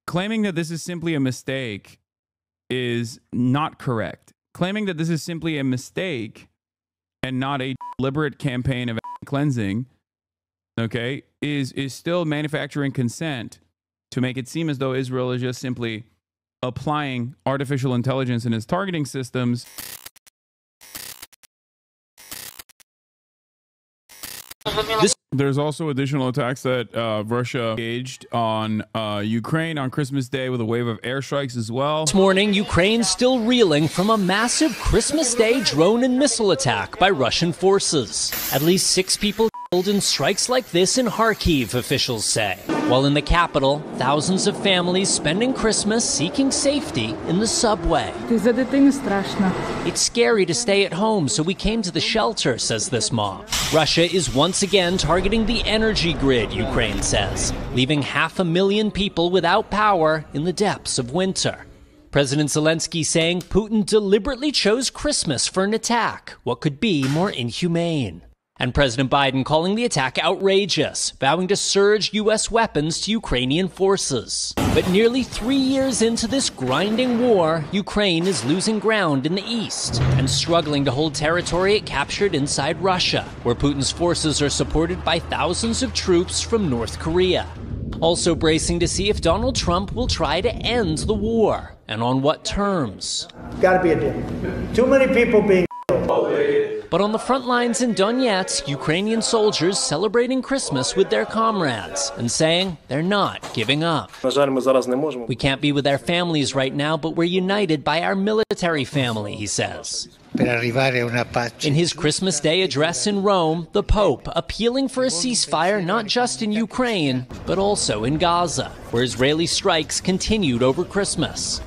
claiming that this is simply a mistake is not correct. Claiming that this is simply a mistake and not a deliberate campaign of cleansing, okay, is still manufacturing consent to make it seem as though Israel is just simply applying artificial intelligence in its targeting systems. There's also additional attacks that Russia engaged on Ukraine on Christmas Day with a wave of airstrikes as well. This morning, Ukraine's still reeling from a massive Christmas Day drone and missile attack by Russian forces. At least 6 people killed in strikes like this in Kharkiv, officials say. While in the capital, thousands of families spending Christmas seeking safety in the subway. It's scary to stay at home, so we came to the shelter, says this mom. Russia is once again targeting the energy grid, Ukraine says, leaving 500,000 people without power in the depths of winter. President Zelensky saying Putin deliberately chose Christmas for an attack, what could be more inhumane. And President Biden calling the attack outrageous, vowing to surge U.S. weapons to Ukrainian forces. But nearly 3 years into this grinding war, Ukraine is losing ground in the east and struggling to hold territory it captured inside Russia, where Putin's forces are supported by thousands of troops from North Korea. Also bracing to see if Donald Trump will try to end the war, and on what terms. Gotta be a deal. Too many people being But on the front lines in Donetsk, Ukrainian soldiers celebrating Christmas with their comrades and saying they're not giving up. We can't be with our families right now, but we're united by our military family, he says. In his Christmas Day address in Rome, the Pope appealing for a ceasefire not just in Ukraine, but also in Gaza, where Israeli strikes continued over Christmas.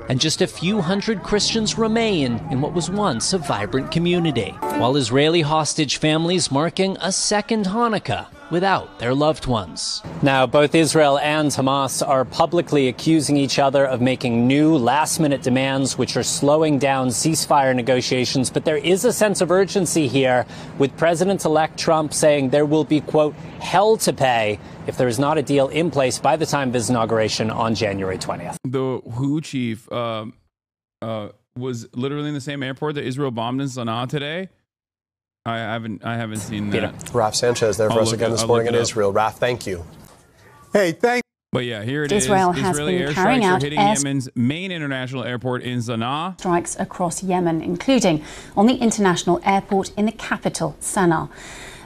And just a few hundred Christians remain in what was once a vibrant community, while Israeli hostage families marking a second Hanukkah without their loved ones. Now, both Israel and Hamas are publicly accusing each other of making new last-minute demands, which are slowing down ceasefire negotiations. But there is a sense of urgency here, with President-elect Trump saying there will be, quote, hell to pay if there is not a deal in place by the time of his inauguration on January 20th. The WHO chief was literally in the same airport that Israel bombed in Sana'a today. I haven't seen that. Raf Sanchez there for us again this morning in Israel. Raf, thank you. Hey, thank you. But yeah, here it Israel is. has Israeli been carrying airstrikes out are hitting Yemen's main international airport in Sana'a. Strikes across Yemen, including on the international airport in the capital, Sana'a.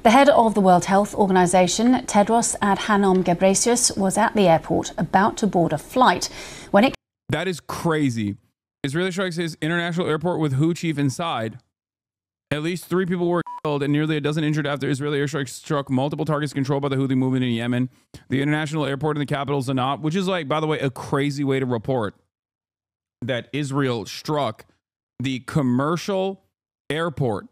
The head of the World Health Organization, Tedros Adhanom Ghebreyesus, was at the airport about to board a flight when it... That is crazy. Israeli strikes his international airport with WHO chief inside. At least 3 people were killed and nearly a dozen injured after Israeli airstrikes struck multiple targets controlled by the Houthi movement in Yemen. The international airport in the capital, Sana'a, which is like, by the way, a crazy way to report that Israel struck the commercial airport,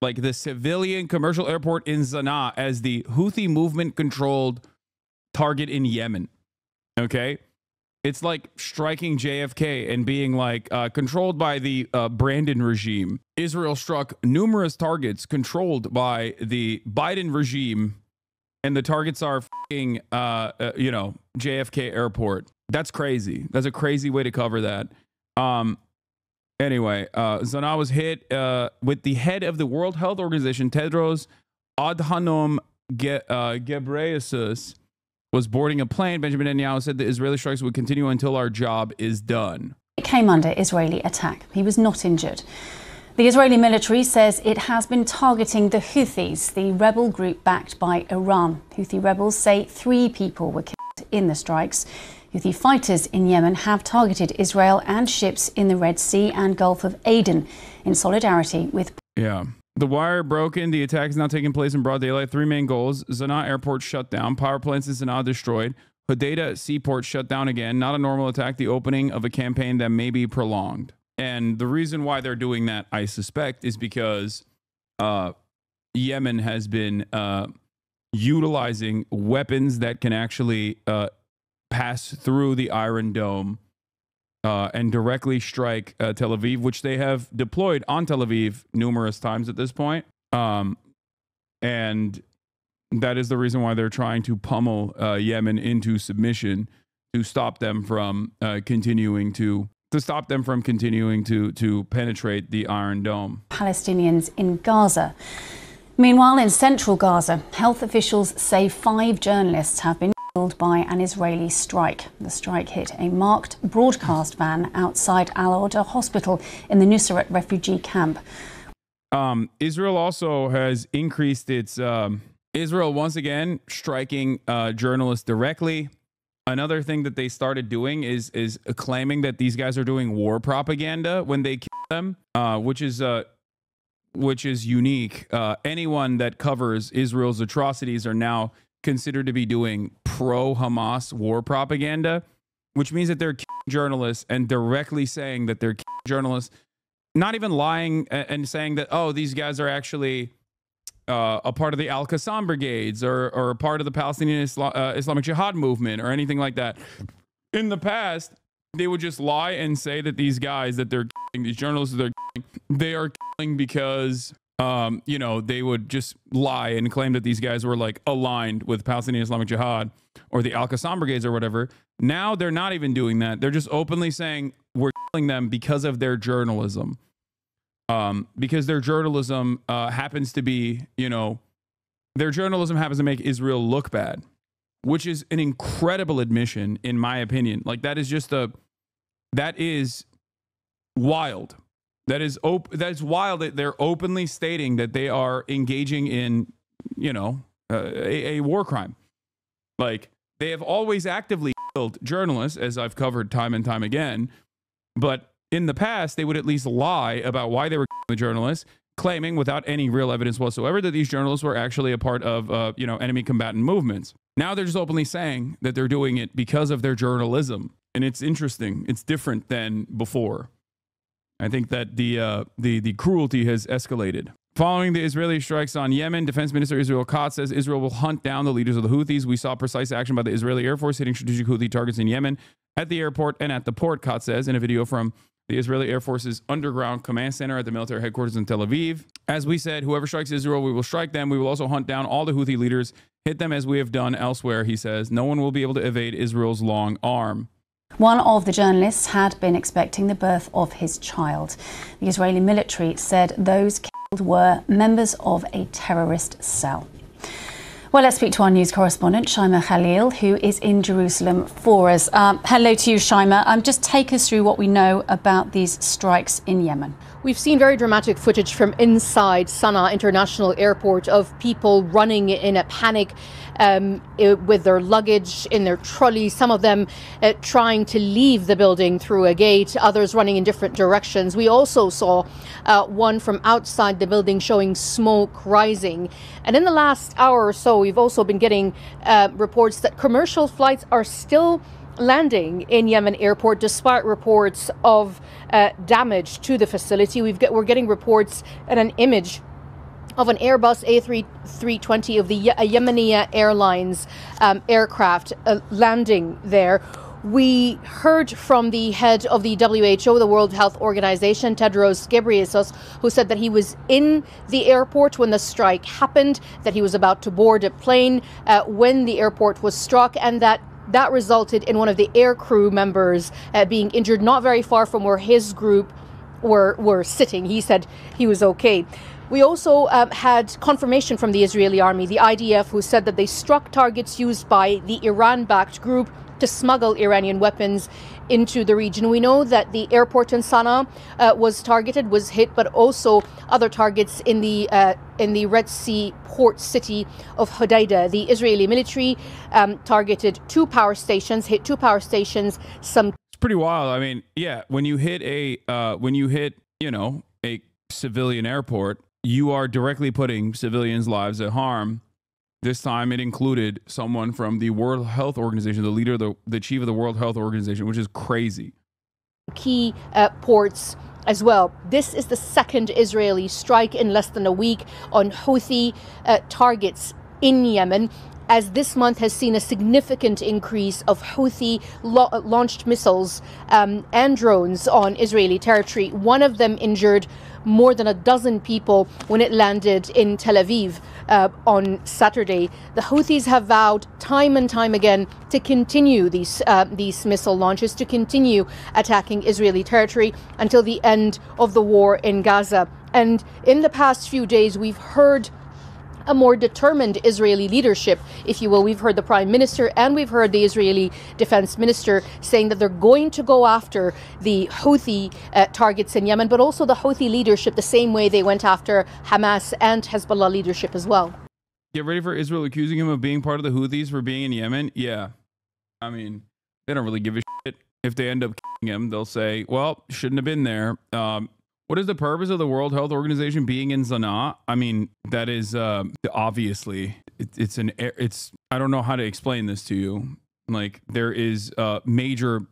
like the civilian commercial airport in Sana'a, as the Houthi movement controlled target in Yemen. Okay? It's like striking JFK and being like controlled by the Brandon regime. Israel struck numerous targets controlled by the Biden regime, and the targets are fucking, JFK airport. That's crazy. That's a crazy way to cover that. Anyway, Sana'a was hit with the head of the World Health Organization, Tedros Adhanom Ghebreyesus, was boarding a plane. Benjamin Netanyahu said the Israeli strikes would continue until our job is done. It came under Israeli attack. He was not injured. The Israeli military says it has been targeting the Houthis, the rebel group backed by Iran. Houthi rebels say 3 people were killed in the strikes. Houthi fighters in Yemen have targeted Israel and ships in the Red Sea and Gulf of Aden in solidarity with... Yeah. The wire broken. The attack is now taking place in broad daylight. 3 main goals. Sana'a airport shut down. Power plants in Sana'a destroyed. Hodeidah seaport shut down again. Not a normal attack. The opening of a campaign that may be prolonged. And the reason why they're doing that, I suspect, is because Yemen has been utilizing weapons that can actually pass through the Iron Dome and directly strike Tel Aviv, which they have deployed on Tel Aviv numerous times at this point. And that is the reason why they're trying to pummel Yemen into submission, to stop them from continuing to penetrate the Iron Dome. Palestinians in Gaza. Meanwhile, in central Gaza, health officials say 5 journalists have been killed by an Israeli strike. The strike hit a marked broadcast van outside Al-Oda Hospital in the Nusayrat refugee camp. Israel also has increased its... Israel once again striking journalists directly. Another thing that they started doing is claiming that these guys are doing war propaganda when they kill them, which is unique. Anyone that covers Israel's atrocities are now considered to be doing pro-Hamas war propaganda, which means that they're killing journalists and directly saying that they're killing journalists, not even lying and saying that, oh, these guys are actually a part of the Al-Qassam brigades or a part of the Palestinian Islamic Jihad movement or anything like that. In the past, they would just lie and say that these guys that they're killing, these journalists that they're killing, they are killing because, you know, they would just lie and claim that these guys were like aligned with Palestinian Islamic Jihad or the Al-Qassam brigades or whatever. Now they're not even doing that. They're just openly saying we're killing them because of their journalism. Because their journalism happens to be, you know, their journalism happens to make Israel look bad, which is an incredible admission, in my opinion. Like, that is just that is wild. That is wild that they're openly stating that they are engaging in, you know, a war crime. Like, they have always actively killed journalists, as I've covered time and time again, but in the past, they would at least lie about why they were killing the journalists, claiming without any real evidence whatsoever that these journalists were actually a part of, you know, enemy combatant movements. Now they're just openly saying that they're doing it because of their journalism. And it's interesting. It's different than before. I think that the cruelty has escalated. Following the Israeli strikes on Yemen, Defense Minister Israel Katz says Israel will hunt down the leaders of the Houthis. We saw precise action by the Israeli Air Force hitting strategic Houthi targets in Yemen at the airport and at the port, Katz says in a video from the Israeli Air Force's underground command center at the military headquarters in Tel Aviv. As we said, whoever strikes Israel, we will strike them. We will also hunt down all the Houthi leaders, hit them as we have done elsewhere, he says. No one will be able to evade Israel's long arm. One of the journalists had been expecting the birth of his child. The Israeli military said those killed were members of a terrorist cell. Well, let's speak to our news correspondent, Shaima Khalil, who is in Jerusalem for us. Hello to you, Shaima. Just take us through what we know about these strikes in Yemen. We've seen very dramatic footage from inside Sana'a International Airport of people running in a panic with their luggage in their trolleys, some of them trying to leave the building through a gate, others running in different directions. We also saw one from outside the building showing smoke rising. And in the last hour or so, we've also been getting reports that commercial flights are still landing in Yemen airport despite reports of damage to the facility. We're getting reports and an image of an Airbus A320 of the Yemeni Airlines aircraft landing there. We heard from the head of the WHO, the World Health Organization, Tedros Ghebreyesus, who said that he was in the airport when the strike happened, that he was about to board a plane when the airport was struck, and that resulted in one of the air crew members being injured not very far from where his group were sitting. He said he was okay. We also had confirmation from the Israeli army, the IDF, who said that they struck targets used by the Iran-backed group to smuggle Iranian weapons into the region. We know that the airport in Sana'a was hit, but also other targets in the Red Sea port city of Hodeidah. The Israeli military targeted hit two power stations. It's pretty wild. I mean, yeah, when you hit you know, a civilian airport, you are directly putting civilians' lives at harm. This time it included someone from the World Health Organization, the leader, the chief of the World Health Organization, which is crazy. Key ports as well. This is the second Israeli strike in less than a week on Houthi targets in Yemen. as this month has seen a significant increase of Houthi launched missiles and drones on Israeli territory. One of them injured more than a dozen people when it landed in Tel Aviv on Saturday. The Houthis have vowed time and time again to continue these missile launches, to continue attacking Israeli territory until the end of the war in Gaza. And in the past few days, we've heard a more determined Israeli leadership, if you will. We've heard the Prime Minister and we've heard the Israeli Defense Minister saying that they're going to go after the Houthi targets in Yemen, but also the Houthi leadership the same way they went after Hamas and Hezbollah leadership as well. Get ready for Israel accusing him of being part of the Houthis for being in Yemen. Yeah. I mean, they don't really give a shit. If they end up killing him, they'll say, well, shouldn't have been there. What is the purpose of the World Health Organization being in Sana'a? I mean, that is obviously it's I don't know how to explain this to you. Like, there is major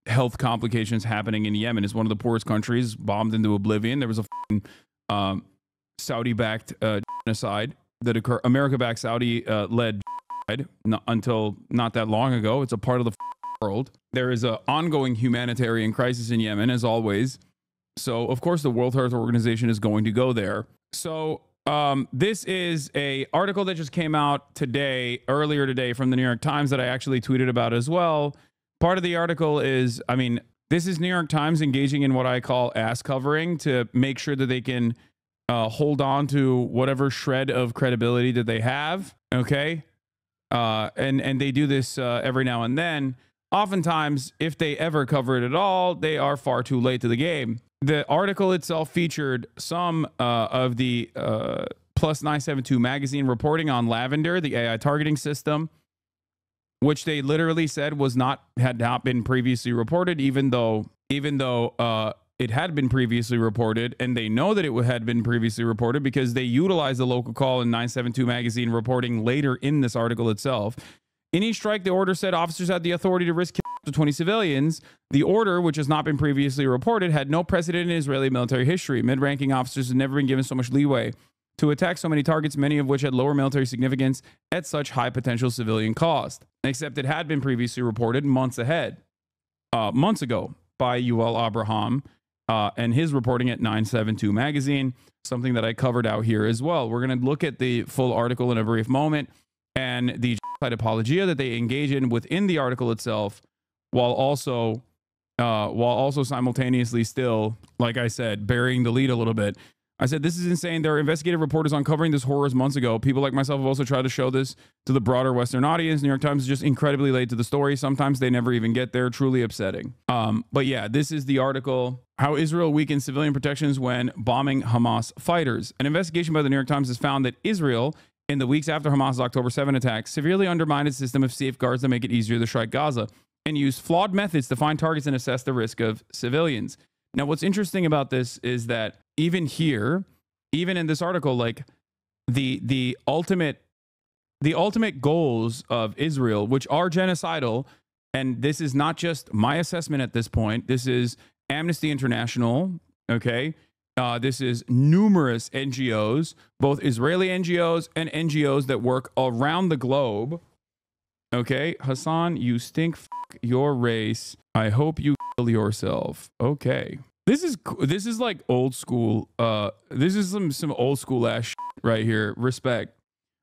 health complications happening in Yemen. It's one of the poorest countries, bombed into oblivion. There was a Saudi-backed genocide that occurred, America-backed Saudi-led until not that long ago. It's a part of the world. There is an ongoing humanitarian crisis in Yemen, as always. So, of course, the World Health Organization is going to go there. So, this is a article that just came out earlier today from the New York Times that I actually tweeted about as well. Part of the article is, I mean, this is New York Times engaging in what I call ass covering to make sure that they can hold on to whatever shred of credibility that they have. Okay. And they do this every now and then. Oftentimes, if they ever cover it at all, they are far too late to the game. The article itself featured some of the Plus 972 magazine reporting on Lavender, the AI targeting system, which they literally said had not been previously reported, even though it had been previously reported, and they know that it had been previously reported because they utilized the local call in 972 magazine reporting later in this article itself. In each strike, the order said officers had the authority to risk killing up to 20 civilians. The order, which has not been previously reported, had no precedent in Israeli military history. Mid-ranking officers had never been given so much leeway to attack so many targets, many of which had lower military significance at such high potential civilian cost. Except it had been previously reported months ago by Yuval Abraham and his reporting at 972 magazine, something that I covered out here as well. We're going to look at the full article in a brief moment and the apologia that they engage in within the article itself, while also simultaneously still, like I said, burying the lead a little bit. I said, this is insane. There are investigative reporters uncovering this horrors months ago. People like myself have also tried to show this to the broader Western audience. New York Times is just incredibly late to the story. Sometimes they never even get there. Truly upsetting. But yeah, this is the article, How Israel Weakens Civilian Protections When Bombing Hamas Fighters. An investigation by the New York Times has found that Israel, in the weeks after Hamas's October 7 attack, severely undermined its system of safeguards that make it easier to strike Gaza and used flawed methods to find targets and assess the risk of civilians. Now, what's interesting about this is that even here, even in this article, like the ultimate goals of Israel, which are genocidal, and this is not just my assessment at this point, this is Amnesty International, okay? This is numerous NGOs, both Israeli NGOs and NGOs that work around the globe. Okay, Hasan, you stink. F your race. I hope you kill yourself. Okay, this is like old school. This is some old school ass shit right here. Respect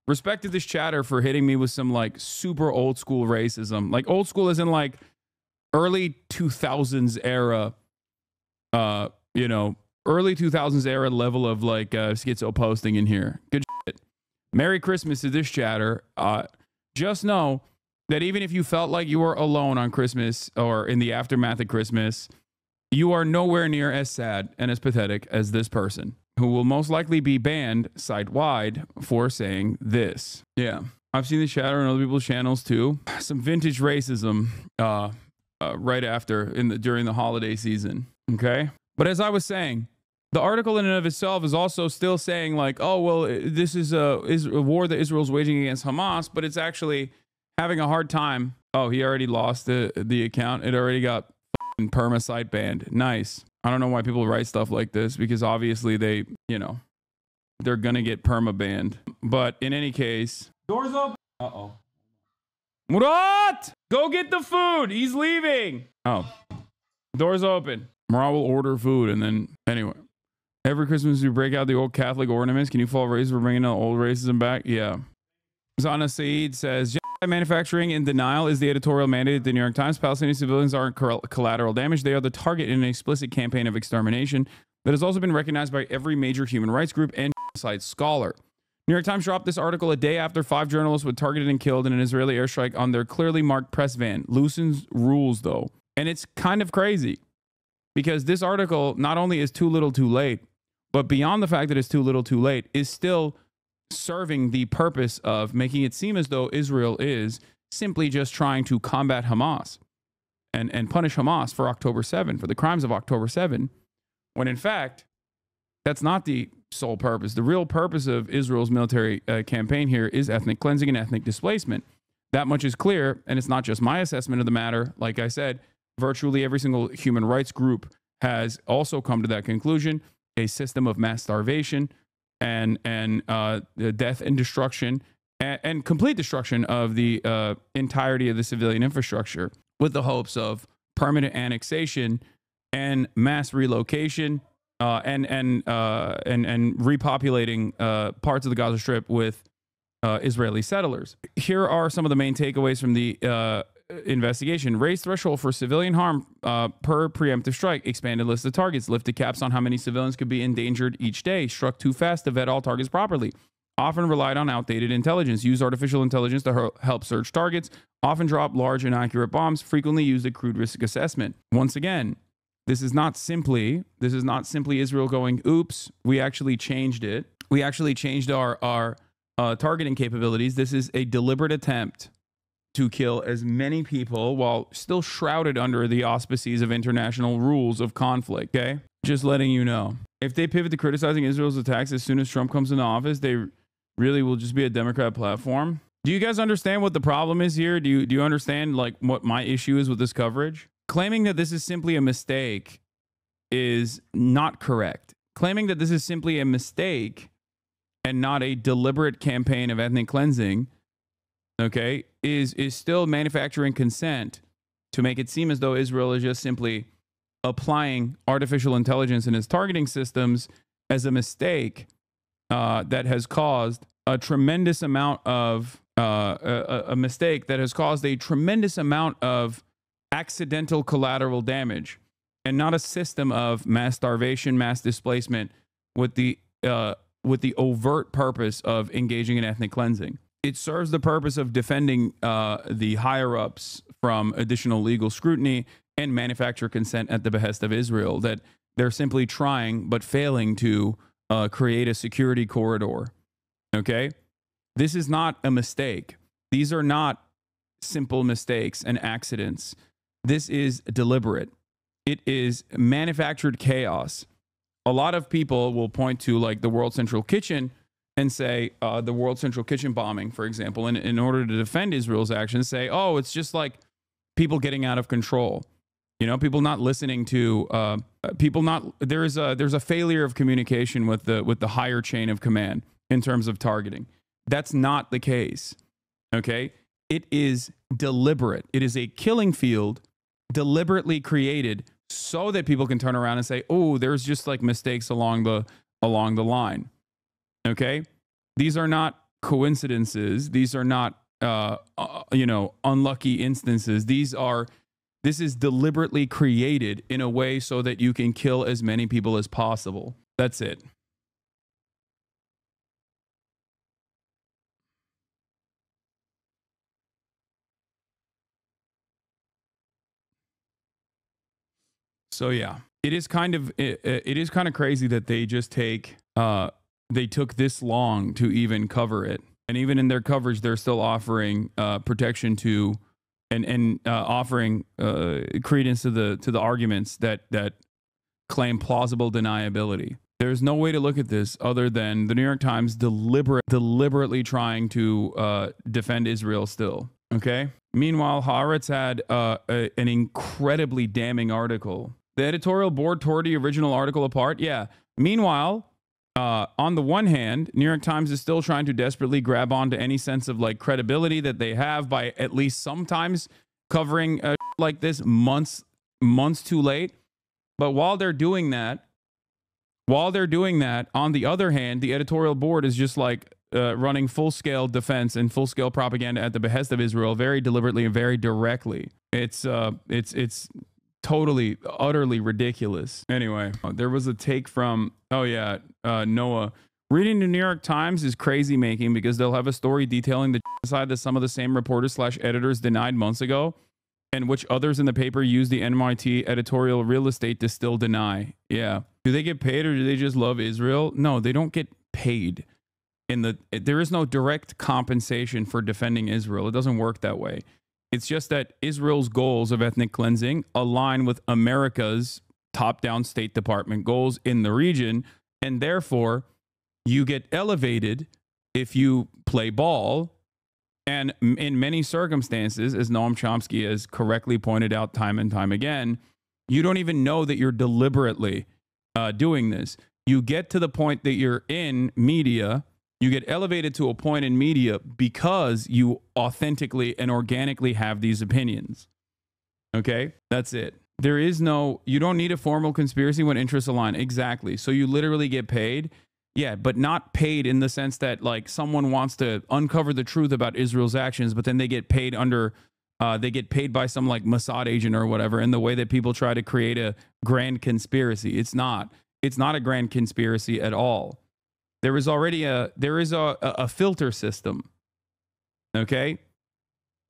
to this chatter for hitting me with some like super old school racism. Like old school is in like early 2000s era. Early 2000s era level of like schizo posting in here. Good shit. Merry Christmas to this chatter. Just know that even if you felt like you were alone on Christmas or in the aftermath of Christmas, you are nowhere near as sad and as pathetic as this person, who will most likely be banned site-wide for saying this. Yeah, I've seen the chatter on other people's channels too. Some vintage racism right after during the holiday season. Okay, but as I was saying, the article in and of itself is also still saying like, oh, well, this is a war that Israel's waging against Hamas, but it's actually having a hard time. Oh, he already lost the account. It already got perma site banned. Nice. I don't know why people write stuff like this, because obviously they're going to get perma banned. But in any case, doors open. Uh-oh. Murat! Go get the food! He's leaving! Oh. Door's open. Murat will order food and then... Anyway. Every Christmas we break out the old Catholic ornaments. Can you fall race for bringing the old racism back? Yeah. Zana Saeed says, manufacturing in denial is the editorial mandate at the New York Times. Palestinian civilians aren't collateral damage. They are the target in an explicit campaign of extermination that has also been recognized by every major human rights group and genocide scholar. New York Times dropped this article a day after 5 journalists were targeted and killed in an Israeli airstrike on their clearly marked press van. Loosens rules, though. And it's kind of crazy because this article not only is too little too late, but beyond the fact that it's too little too late, is still serving the purpose of making it seem as though Israel is simply just trying to combat Hamas and punish Hamas for October 7, for the crimes of October 7, when in fact, that's not the sole purpose. The real purpose of Israel's military campaign here is ethnic cleansing and ethnic displacement. That much is clear, and it's not just my assessment of the matter. Like I said, virtually every single human rights group has also come to that conclusion. A system of mass starvation and death and destruction and complete destruction of the entirety of the civilian infrastructure with the hopes of permanent annexation and mass relocation and repopulating parts of the Gaza Strip with Israeli settlers. Here are some of the main takeaways from the investigation. Raised threshold for civilian harm per preemptive strike. Expanded list of targets. Lifted caps on how many civilians could be endangered each day. Struck too fast to vet all targets properly. Often relied on outdated intelligence. Used artificial intelligence to help search targets. Often dropped large inaccurate bombs. Frequently used a crude risk assessment. Once again, this is not simply Israel going, oops, we actually changed it. We actually changed our targeting capabilities. This is a deliberate attempt to kill as many people while still shrouded under the auspices of international rules of conflict, okay? Just letting you know. If they pivot to criticizing Israel's attacks as soon as Trump comes into office, they really will just be a Democrat platform. Do you guys understand what the problem is here? Do you understand like what my issue is with this coverage? Claiming that this is simply a mistake is not correct. Claiming that this is simply a mistake and not a deliberate campaign of ethnic cleansing, okay, is still manufacturing consent to make it seem as though Israel is just simply applying artificial intelligence in its targeting systems as a mistake that has caused a tremendous amount of a mistake that has caused a tremendous amount of accidental collateral damage, and not a system of mass starvation, mass displacement with the overt purpose of engaging in ethnic cleansing. It serves the purpose of defending the higher-ups from additional legal scrutiny and manufacture consent at the behest of Israel, that they're simply trying but failing to create a security corridor. Okay? This is not a mistake. These are not simple mistakes and accidents. This is deliberate. It is manufactured chaos. A lot of people will point to like the World Central Kitchen and say the World Central Kitchen bombing, for example, in order to defend Israel's actions, say, oh, it's just like people getting out of control. You know, people not listening to there's a failure of communication with the higher chain of command in terms of targeting. That's not the case. Okay? It is deliberate. It is a killing field deliberately created so that people can turn around and say, oh, there's just like mistakes along the line. Okay? These are not coincidences. These are not, unlucky instances. This is deliberately created in a way so that you can kill as many people as possible. That's it. So yeah, it is kind of crazy that they just they took this long to even cover it, and even in their coverage, they're still offering protection to and offering credence to the arguments that claim plausible deniability. There's no way to look at this other than the New York Times deliberately trying to defend Israel still. Okay. Meanwhile, Haaretz had an incredibly damning article. The editorial board tore the original article apart. Yeah. Meanwhile, On the one hand, New York Times is still trying to desperately grab onto any sense of like credibility that they have by at least sometimes covering like this months too late. But while they're doing that, on the other hand, the editorial board is just like running full-scale defense and full-scale propaganda at the behest of Israel, very deliberately and very directly. It's totally, utterly ridiculous. Anyway, there was a take from, Noah. Reading the New York Times is crazy making because they'll have a story detailing the genocide that some of the same reporters/editors denied months ago, and which others in the paper use the NYT editorial real estate to still deny. Yeah. Do they get paid or do they just love Israel? No, they don't get paid. There is no direct compensation for defending Israel. It doesn't work that way. It's just that Israel's goals of ethnic cleansing align with America's top-down State Department goals in the region, and therefore you get elevated if you play ball. And in many circumstances, as Noam Chomsky has correctly pointed out time and time again, you don't even know that you're deliberately doing this. You get to the point that you're in media. You get elevated to a point in media because you authentically and organically have these opinions. Okay? That's it. You don't need a formal conspiracy when interests align. Exactly. So you literally get paid. Yeah, but not paid in the sense that like someone wants to uncover the truth about Israel's actions, but then they get paid they get paid by some like Mossad agent or whatever in the way that people try to create a grand conspiracy. It's not a grand conspiracy at all. There is a filter system. Okay?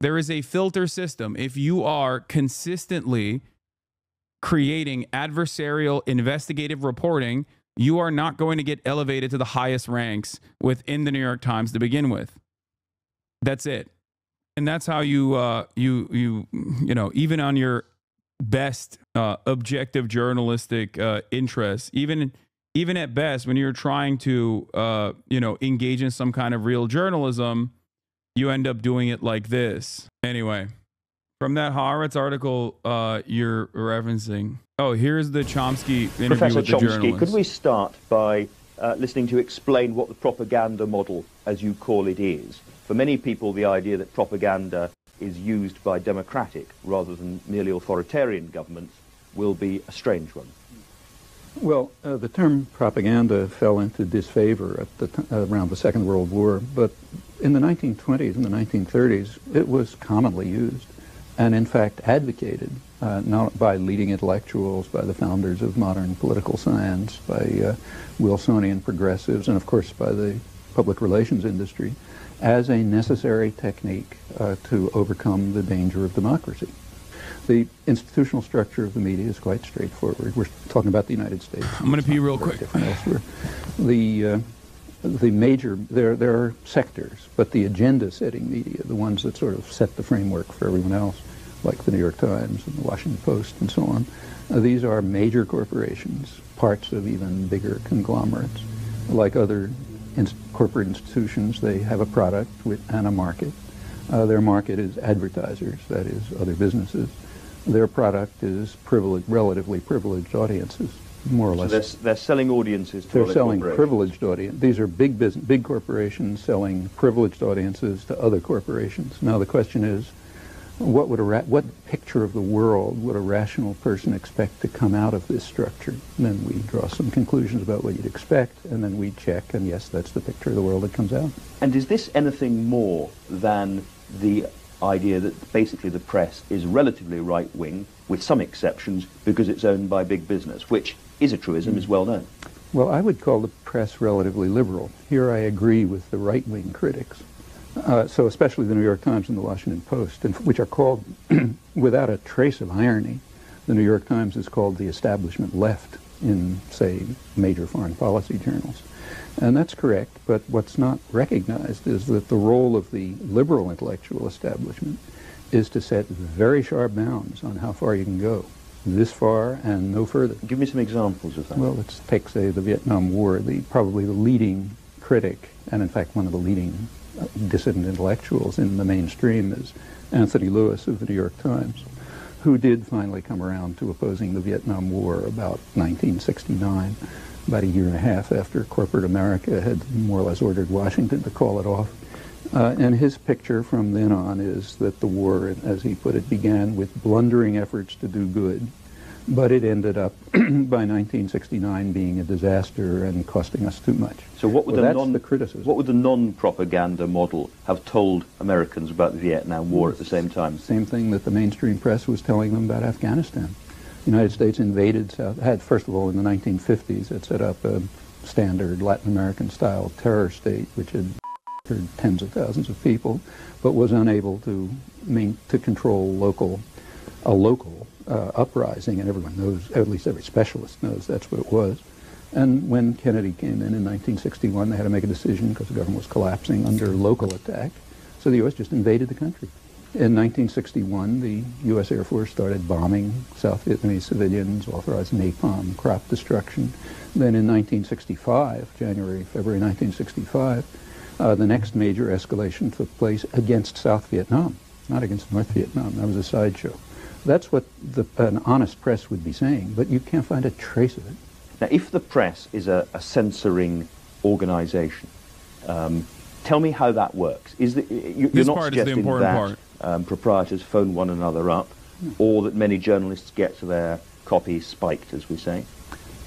There is a filter system. If you are consistently creating adversarial investigative reporting, you are not going to get elevated to the highest ranks within the New York Times to begin with. That's it. And that's how you even on your best objective journalistic interests, even at best, when you're trying to, engage in some kind of real journalism, you end up doing it like this. Anyway, from that Haaretz article you're referencing. Oh, here's the Chomsky interview Professor with the Chomsky, journalist. could we start by listening to you explain what the propaganda model, as you call it, is? For many people, the idea that propaganda is used by democratic rather than merely authoritarian governments will be a strange one. Well, the term propaganda fell into disfavor around the Second World War, but in the 1920s and the 1930s, it was commonly used and, in fact, advocated, not by leading intellectuals, by the founders of modern political science, by Wilsonian progressives, and, of course, by the public relations industry, as a necessary technique to overcome the danger of democracy. The institutional structure of the media is quite straightforward. We're talking about the United States. I'm going to pee real quick. The major, there are sectors, but the agenda-setting media, the ones that sort of set the framework for everyone else, like the New York Times and the Washington Post and so on, these are major corporations, parts of even bigger conglomerates. Like other corporate institutions, they have a product and a market. Their market is advertisers, that is, other businesses. Their product is relatively privileged audiences, more or less. So they're selling audiences to They're other selling corporations. privileged audiences. These are big corporations selling privileged audiences to other corporations. Now the question is, what picture of the world would a rational person expect to come out of this structure? And then we draw some conclusions about what you'd expect, and then we check, and yes, that's the picture of the world that comes out. And is this anything more than the idea that basically the press is relatively right-wing, with some exceptions, because it's owned by big business, which is a truism, is well known? Well, I would call the press relatively liberal. Here I agree with the right-wing critics. So especially the New York Times and the Washington Post, which are called, without a trace of irony, the New York Times is called the establishment left in, say, major foreign policy journals. And that's correct, but what's not recognized is that the role of the liberal intellectual establishment is to set very sharp bounds on how far you can go. This far and no further. Give me some examples of that. Well, let's take, say, the Vietnam War. Probably the leading critic, and in fact one of the leading dissident intellectuals in the mainstream, is Anthony Lewis of the New York Times, who did finally come around to opposing the Vietnam War about 1969, about a year and a half after corporate America had more or less ordered Washington to call it off. And his picture from then on is that the war, as he put it, began with blundering efforts to do good, but it ended up by 1969 being a disaster and costing us too much. So what would the criticism. What would the non-propaganda model have told Americans about the Vietnam War at the same time? Same thing that the mainstream press was telling them about Afghanistan. The United States invaded first of all, in the 1950s, it set up a standard Latin American-style terror state, which had murdered tens of thousands of people, but was unable to control a local uprising, and everyone knows, at least every specialist knows, that's what it was. And when Kennedy came in 1961, they had to make a decision because the government was collapsing under local attack. So the U.S. just invaded the country. In 1961, the U.S. Air Force started bombing South Vietnamese civilians, authorized napalm, crop destruction. Then in 1965, February 1965, the next major escalation took place against South Vietnam, not against North Vietnam. That was a sideshow. That's what an honest press would be saying, but you can't find a trace of it. Now, if the press is a censoring organization, tell me how that works. You're not suggesting that proprietors phone one another up, or that many journalists get their copy spiked, as we say?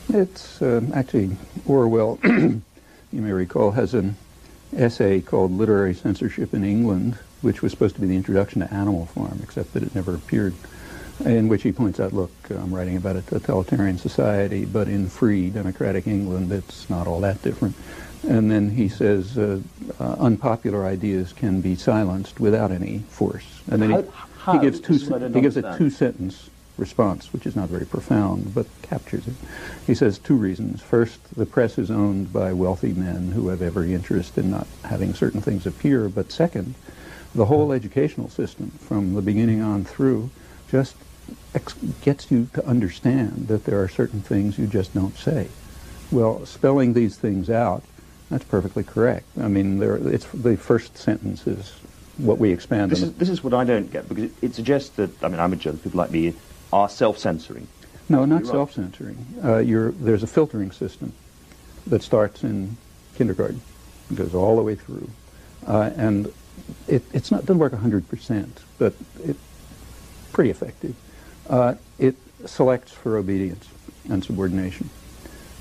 It's actually, Orwell, you may recall, has an essay called Literary Censorship in England, which was supposed to be the introduction to Animal Farm, except that it never appeared, in which he points out, look, I'm writing about a totalitarian society, but in free democratic England, it's not all that different. And then he says unpopular ideas can be silenced without any force. And then he gives a two-sentence response, which is not very profound, but captures it. He says two reasons. First, the press is owned by wealthy men who have every interest in not having certain things appear. But second, the whole educational system, from the beginning on through, just gets you to understand that there are certain things you just don't say. Well, spelling these things out, that's perfectly correct. I mean, it's the first sentence is what we expand on. This is what I don't get, because it suggests that, I mean, I'm a journalist, people like me are self-censoring. No, not self-censoring. There's a filtering system that starts in kindergarten, goes all the way through, and it doesn't work 100%, but it's pretty effective. It selects for obedience and subordination.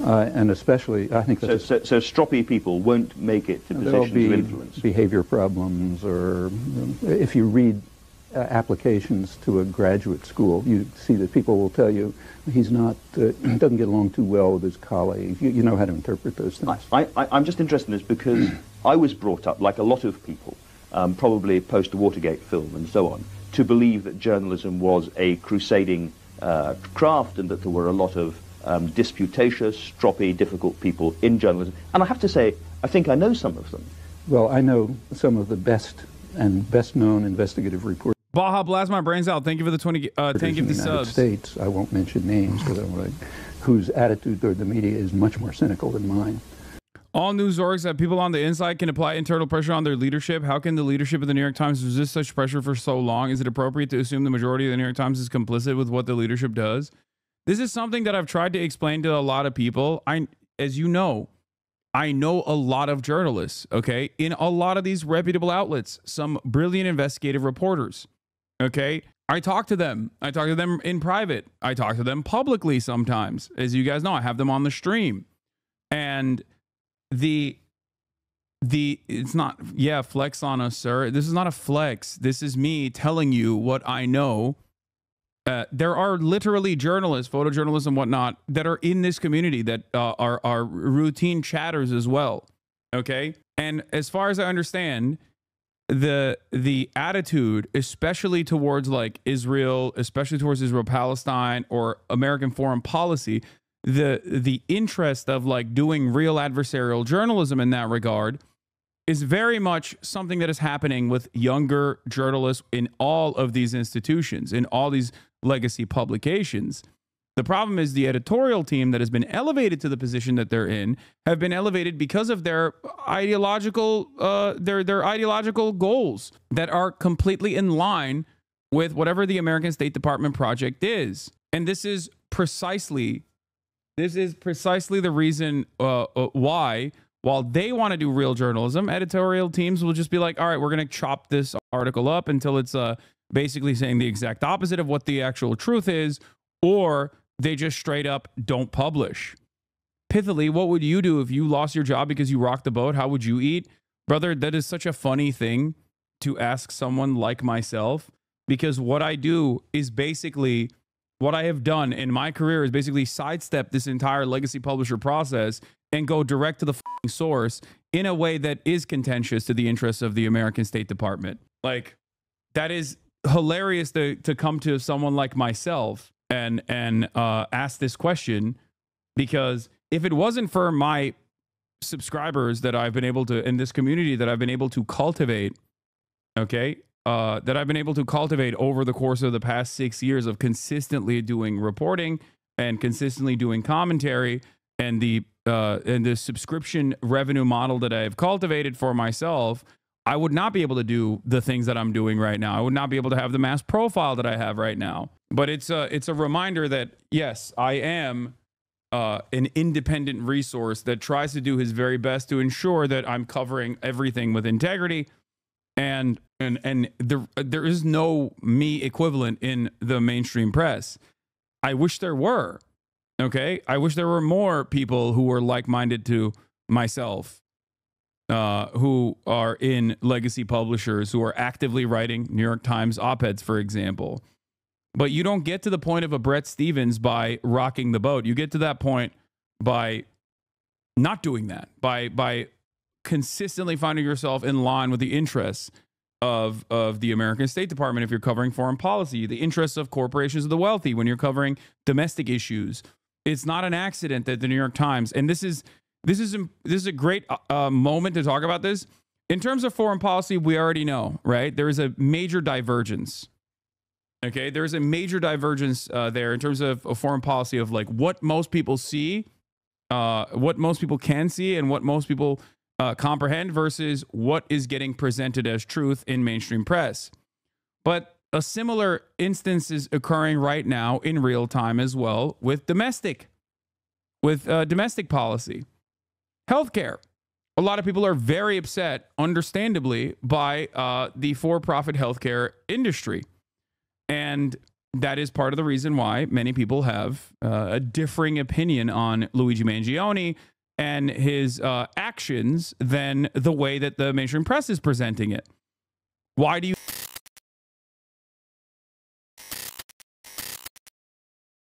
And especially, I think that's... So stroppy people won't make it to positions of influence? Behavior problems, or if you read applications to a graduate school, you see that people will tell you he's not, doesn't get along too well with his colleagues. You know how to interpret those things. I'm just interested in this because I was brought up, like a lot of people, probably post-Watergate film and so on, to believe that journalism was a crusading craft and that there were a lot of disputatious, stroppy, difficult people in journalism. And I have to say, I think I know some of them. Well, I know some of the best and best-known investigative reporters. Baja, blast my brains out. Thank you for the 20. Thank you for the subs. States, I won't mention names, whose attitude toward the media is much more cynical than mine. All news orgs that people on the inside can apply internal pressure on their leadership. How can the leadership of the New York Times resist such pressure for so long? Is it appropriate to assume the majority of the New York Times is complicit with what the leadership does? This is something that I've tried to explain to a lot of people. As you know, I know a lot of journalists, okay, in a lot of these reputable outlets, some brilliant investigative reporters, okay? I talk to them. I talk to them in private. I talk to them publicly sometimes. As you guys know, I have them on the stream. And it's not, yeah, flex on us, sir. This is not a flex. This is me telling you what I know. There are literally journalists, photojournalists and whatnot, that are in this community that are routine chatters as well. Okay. And as far as I understand, the attitude, especially towards like Israel, especially towards Israel-Palestine or American foreign policy, the interest of like doing real adversarial journalism in that regard is very much something that is happening with younger journalists in all of these institutions, in all these legacy publications. The problem is the editorial team that has been elevated to the position that they're in have been elevated because of their ideological their ideological goals that are completely in line with whatever the American State Department project is. And this is precisely the reason why, while they want to do real journalism, editorial teams will just be like, all right, we're going to chop this article up until it's basically saying the exact opposite of what the actual truth is, or they just straight up don't publish. Pithily, what would you do if you lost your job because you rocked the boat? How would you eat? Brother, that is such a funny thing to ask someone like myself, because what I do is basically, what I have done in my career is basically sidestep this entire legacy publisher process and go direct to the source in a way that is contentious to the interests of the American State Department. Like, that is hilarious to come to someone like myself and ask this question, because if it wasn't for my subscribers that I've been able to, in this community that I've been able to cultivate, okay, that I've been able to cultivate over the course of the past 6 years of consistently doing reporting and consistently doing commentary, and the subscription revenue model that I have cultivated for myself, I would not be able to do the things that I'm doing right now. I would not be able to have the mass profile that I have right now. But it's a reminder that, yes, I am an independent resource that tries to do his very best to ensure that I'm covering everything with integrity. And there is no me equivalent in the mainstream press. I wish there were. Okay, I wish there were more people who were like-minded to myself, who are in legacy publishers, who are actively writing New York Times op-eds, for example. But you don't get to the point of a Brett Stevens by rocking the boat. You get to that point by not doing that, by consistently finding yourself in line with the interests of the American State Department if you're covering foreign policy, the interests of corporations of the wealthy when you're covering domestic issues. It's not an accident that the New York Times, and this is a great moment to talk about this. In terms of foreign policy, we already know, right? There is a major divergence. Okay, there is a major divergence there in terms of foreign policy of like what most people see, what most people can see, and what most people comprehend versus what is getting presented as truth in mainstream press. But a similar instance is occurring right now in real time as well with domestic policy. Healthcare. A lot of people are very upset, understandably, by the for-profit healthcare industry. And that is part of the reason why many people have a differing opinion on Luigi Mangione and his actions than the way that the mainstream press is presenting it. Why do you